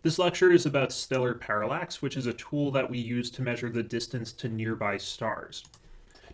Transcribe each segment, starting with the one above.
This lecture is about stellar parallax, which is a tool that we use to measure the distance to nearby stars.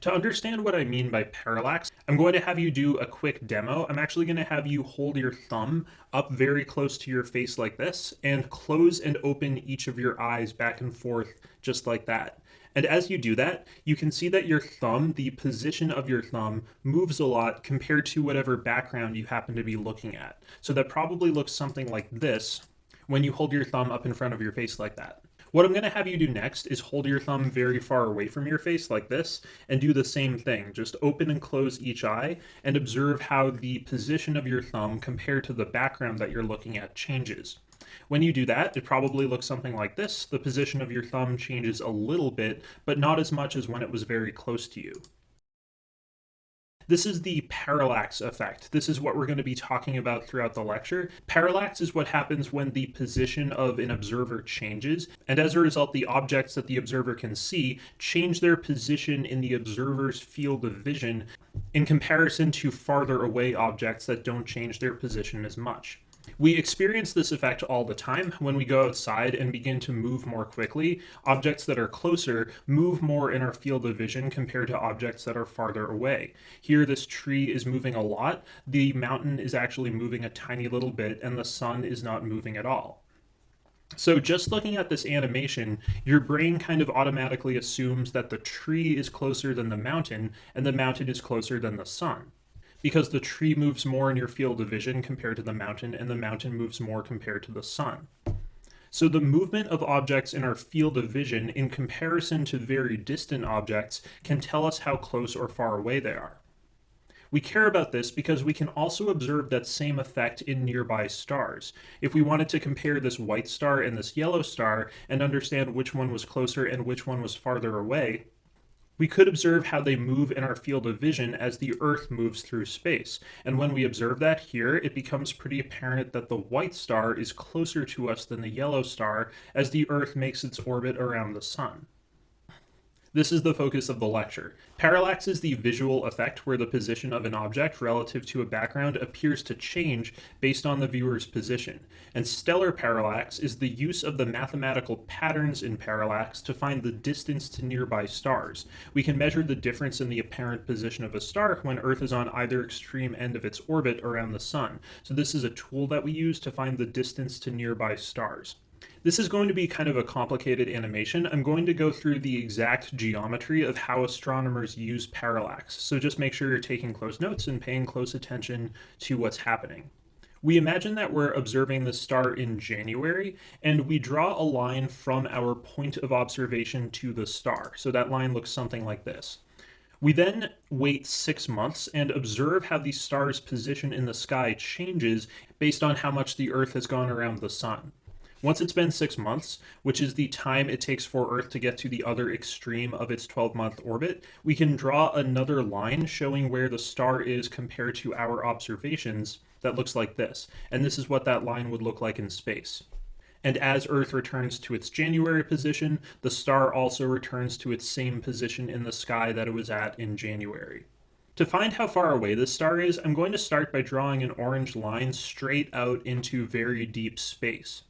To understand what I mean by parallax, I'm going to have you do a quick demo. I'm actually going to have you hold your thumb up very close to your face like this and close and open each of your eyes back and forth just like that. And as you do that, you can see that your thumb, the position of your thumb, moves a lot compared to whatever background you happen to be looking at. So that probably looks something like this when you hold your thumb up in front of your face like that. What I'm going to have you do next is hold your thumb very far away from your face like this and do the same thing. Just open and close each eye and observe how the position of your thumb compared to the background that you're looking at changes. When you do that, it probably looks something like this. The position of your thumb changes a little bit, but not as much as when it was very close to you. This is the parallax effect. This is what we're going to be talking about throughout the lecture. Parallax is what happens when the position of an observer changes, and as a result, the objects that the observer can see change their position in the observer's field of vision in comparison to farther away objects that don't change their position as much. We experience this effect all the time when we go outside and begin to move more quickly. Objects that are closer move more in our field of vision compared to objects that are farther away. Here, this tree is moving a lot, the mountain is actually moving a tiny little bit, and the sun is not moving at all. So just looking at this animation, your brain kind of automatically assumes that the tree is closer than the mountain, and the mountain is closer than the sun, because the tree moves more in your field of vision compared to the mountain, and the mountain moves more compared to the sun. So the movement of objects in our field of vision in comparison to very distant objects can tell us how close or far away they are. We care about this because we can also observe that same effect in nearby stars. If we wanted to compare this white star and this yellow star and understand which one was closer and which one was farther away, we could observe how they move in our field of vision as the Earth moves through space. And when we observe that here, it becomes pretty apparent that the white star is closer to us than the yellow star as the Earth makes its orbit around the sun. This is the focus of the lecture. Parallax is the visual effect where the position of an object relative to a background appears to change based on the viewer's position. And stellar parallax is the use of the mathematical patterns in parallax to find the distance to nearby stars. We can measure the difference in the apparent position of a star when Earth is on either extreme end of its orbit around the sun. So this is a tool that we use to find the distance to nearby stars. This is going to be kind of a complicated animation. I'm going to go through the exact geometry of how astronomers use parallax, so just make sure you're taking close notes and paying close attention to what's happening. We imagine that we're observing the star in January, and we draw a line from our point of observation to the star. So that line looks something like this. We then wait 6 months and observe how the star's position in the sky changes based on how much the Earth has gone around the sun. Once it's been 6 months, which is the time it takes for Earth to get to the other extreme of its 12-month orbit, we can draw another line showing where the star is compared to our observations that looks like this. And this is what that line would look like in space. And as Earth returns to its January position, the star also returns to its same position in the sky that it was at in January. To find how far away this star is, I'm going to start by drawing an orange line straight out into very deep space.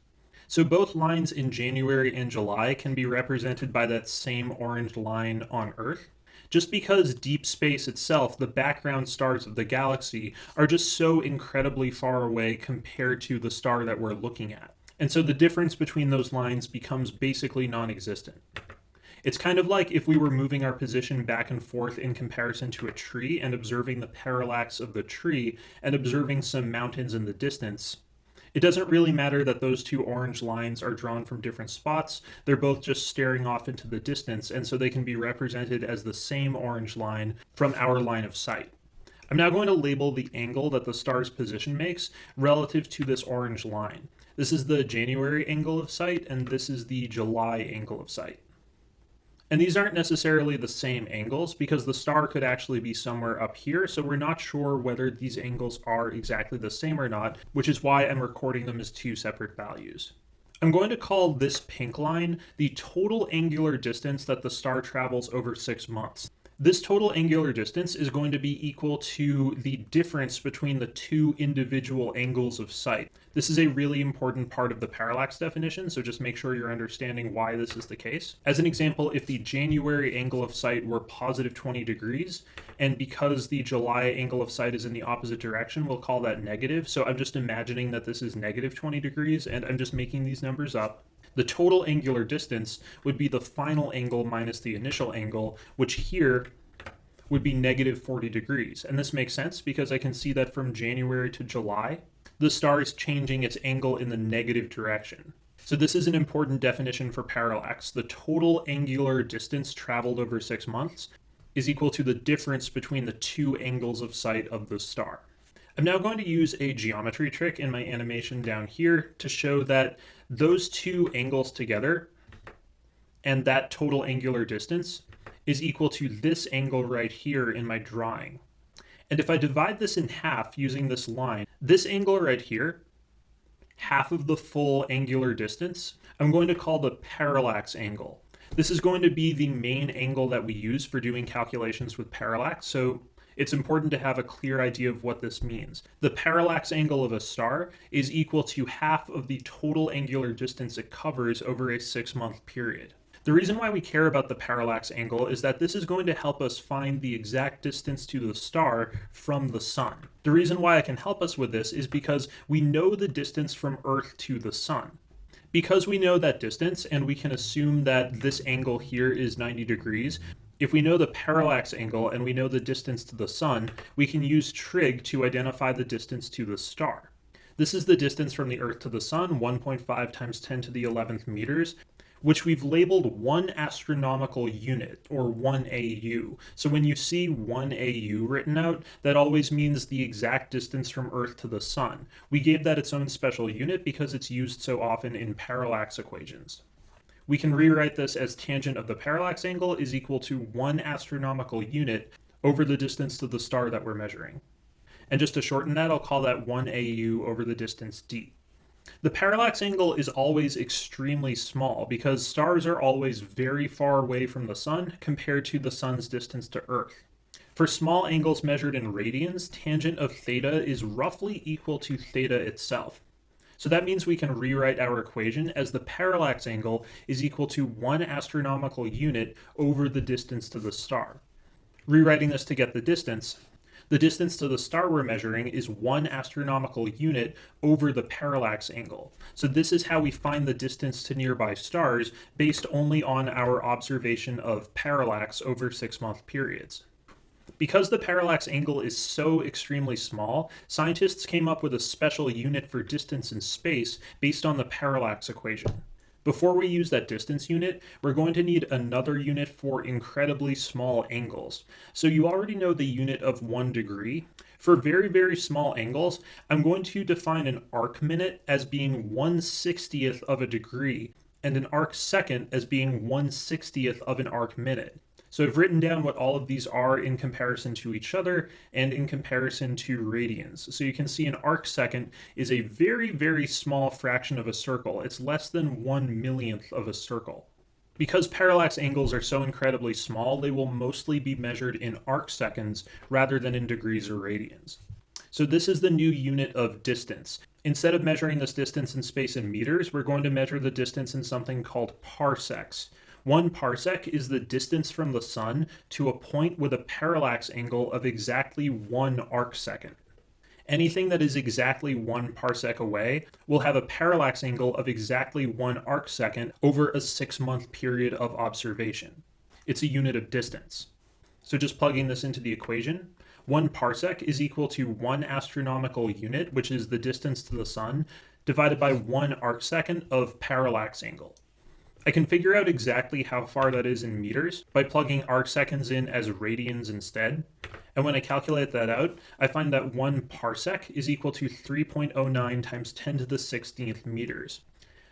So both lines in January and July can be represented by that same orange line on Earth. Just because deep space itself, the background stars of the galaxy, are just so incredibly far away compared to the star that we're looking at. And so the difference between those lines becomes basically non-existent. It's kind of like if we were moving our position back and forth in comparison to a tree and observing the parallax of the tree and observing some mountains in the distance. It doesn't really matter that those two orange lines are drawn from different spots. They're both just staring off into the distance, and so they can be represented as the same orange line from our line of sight. I'm now going to label the angle that the star's position makes relative to this orange line. This is the January angle of sight, and this is the July angle of sight. And these aren't necessarily the same angles because the star could actually be somewhere up here, so we're not sure whether these angles are exactly the same or not, which is why I'm recording them as two separate values. I'm going to call this pink line the total angular distance that the star travels over 6 months. This total angular distance is going to be equal to the difference between the two individual angles of sight. This is a really important part of the parallax definition, so just make sure you're understanding why this is the case. As an example, if the January angle of sight were positive 20 degrees, and because the July angle of sight is in the opposite direction, we'll call that negative. So I'm just imagining that this is negative 20 degrees, and I'm just making these numbers up. The total angular distance would be the final angle minus the initial angle, which here would be negative 40 degrees. And this makes sense because I can see that from January to July, the star is changing its angle in the negative direction. So this is an important definition for parallax. The total angular distance traveled over 6 months is equal to the difference between the two angles of sight of the star. I'm now going to use a geometry trick in my animation down here to show that those two angles together and that total angular distance is equal to this angle right here in my drawing. And if I divide this in half using this line, this angle right here, half of the full angular distance, I'm going to call the parallax angle. This is going to be the main angle that we use for doing calculations with parallax, so it's important to have a clear idea of what this means. The parallax angle of a star is equal to half of the total angular distance it covers over a 6-month period. The reason why we care about the parallax angle is that this is going to help us find the exact distance to the star from the sun. The reason why it can help us with this is because we know the distance from Earth to the sun. Because we know that distance and we can assume that this angle here is 90 degrees, if we know the parallax angle and we know the distance to the sun, we can use trig to identify the distance to the star. This is the distance from the Earth to the sun, 1.5 times 10 to the 11th meters, which we've labeled 1 astronomical unit, or 1 AU. So when you see 1 AU written out, that always means the exact distance from Earth to the sun. We gave that its own special unit because it's used so often in parallax equations. We can rewrite this as tangent of the parallax angle is equal to 1 astronomical unit over the distance to the star that we're measuring. And just to shorten that, I'll call that 1 AU over the distance d. The parallax angle is always extremely small because stars are always very far away from the sun compared to the sun's distance to Earth. For small angles measured in radians, tangent of theta is roughly equal to theta itself. So that means we can rewrite our equation as the parallax angle is equal to 1 astronomical unit over the distance to the star. Rewriting this to get the distance to the star we're measuring is 1 astronomical unit over the parallax angle. So this is how we find the distance to nearby stars based only on our observation of parallax over 6-month periods. Because the parallax angle is so extremely small, scientists came up with a special unit for distance in space based on the parallax equation. Before we use that distance unit, we're going to need another unit for incredibly small angles. So you already know the unit of 1 degree. For very, very small angles, I'm going to define an arc minute as being 1/60th of a degree and an arc second as being 1/60th of an arc minute. So I've written down what all of these are in comparison to each other and in comparison to radians. So you can see an arc second is a very, very small fraction of a circle. It's less than 1/millionth of a circle. Because parallax angles are so incredibly small, they will mostly be measured in arc seconds rather than in degrees or radians. So this is the new unit of distance. Instead of measuring this distance in space in meters, we're going to measure the distance in something called parsecs. 1 parsec is the distance from the sun to a point with a parallax angle of exactly 1 arcsecond. Anything that is exactly 1 parsec away will have a parallax angle of exactly 1 arcsecond over a 6-month period of observation. It's a unit of distance. So just plugging this into the equation, 1 parsec is equal to 1 astronomical unit, which is the distance to the sun, divided by 1 arcsecond of parallax angle. I can figure out exactly how far that is in meters by plugging arcseconds in as radians instead. And when I calculate that out, I find that 1 parsec is equal to 3.09 times 10 to the 16th meters.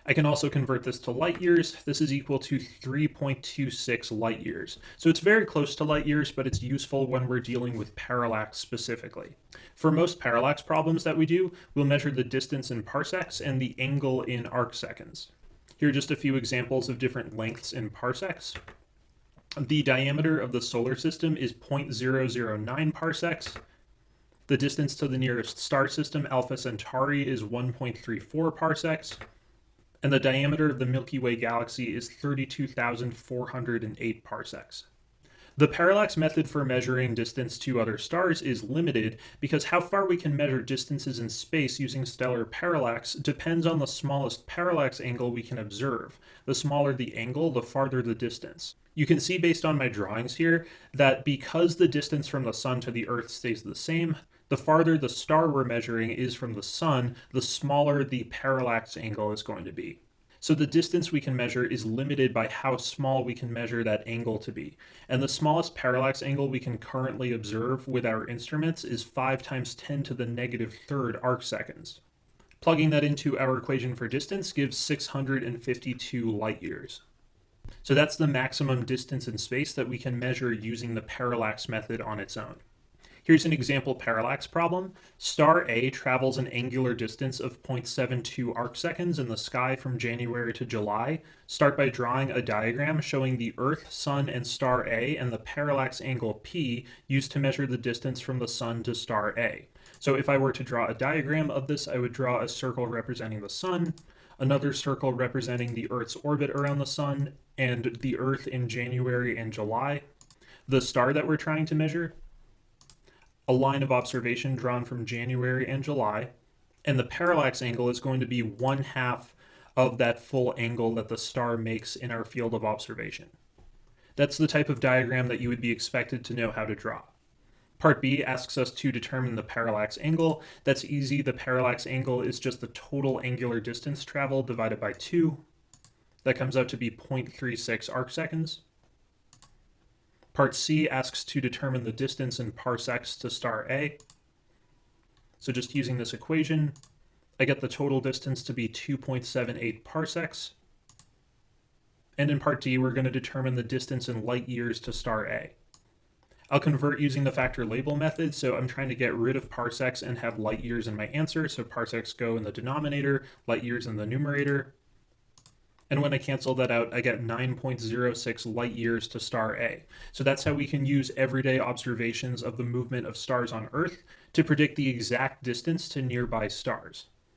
I can also convert this to light years. This is equal to 3.26 light years. So it's very close to light years, but it's useful when we're dealing with parallax specifically. For most parallax problems that we do, we'll measure the distance in parsecs and the angle in arcseconds. Here are just a few examples of different lengths in parsecs. The diameter of the solar system is 0.009 parsecs. The distance to the nearest star system, Alpha Centauri, is 1.34 parsecs. And the diameter of the Milky Way galaxy is 32,408 parsecs. The parallax method for measuring distance to other stars is limited because how far we can measure distances in space using stellar parallax depends on the smallest parallax angle we can observe. The smaller the angle, the farther the distance. You can see based on my drawings here that because the distance from the sun to the Earth stays the same, the farther the star we're measuring is from the sun, the smaller the parallax angle is going to be. So the distance we can measure is limited by how small we can measure that angle to be. And the smallest parallax angle we can currently observe with our instruments is 5 times 10 to the negative third arcseconds. Plugging that into our equation for distance gives 652 light years. So that's the maximum distance in space that we can measure using the parallax method on its own. Here's an example parallax problem. Star A travels an angular distance of 0.72 arcseconds in the sky from January to July. Start by drawing a diagram showing the Earth, Sun, and Star A and the parallax angle P used to measure the distance from the Sun to Star A. So if I were to draw a diagram of this, I would draw a circle representing the Sun, another circle representing the Earth's orbit around the Sun, and the Earth in January and July. The star that we're trying to measure, a line of observation drawn from January and July, and the parallax angle is going to be 1/2 of that full angle that the star makes in our field of observation. That's the type of diagram that you would be expected to know how to draw. Part B asks us to determine the parallax angle. That's easy. The parallax angle is just the total angular distance traveled divided by 2. That comes out to be 0.36 arcseconds. Part C asks to determine the distance in parsecs to star A. So just using this equation, I get the total distance to be 2.78 parsecs. And in part D, we're going to determine the distance in light years to star A. I'll convert using the factor label method, so I'm trying to get rid of parsecs and have light years in my answer, so parsecs go in the denominator, light years in the numerator. And when I cancel that out, I get 9.06 light years to star A. So that's how we can use everyday observations of the movement of stars on Earth to predict the exact distance to nearby stars.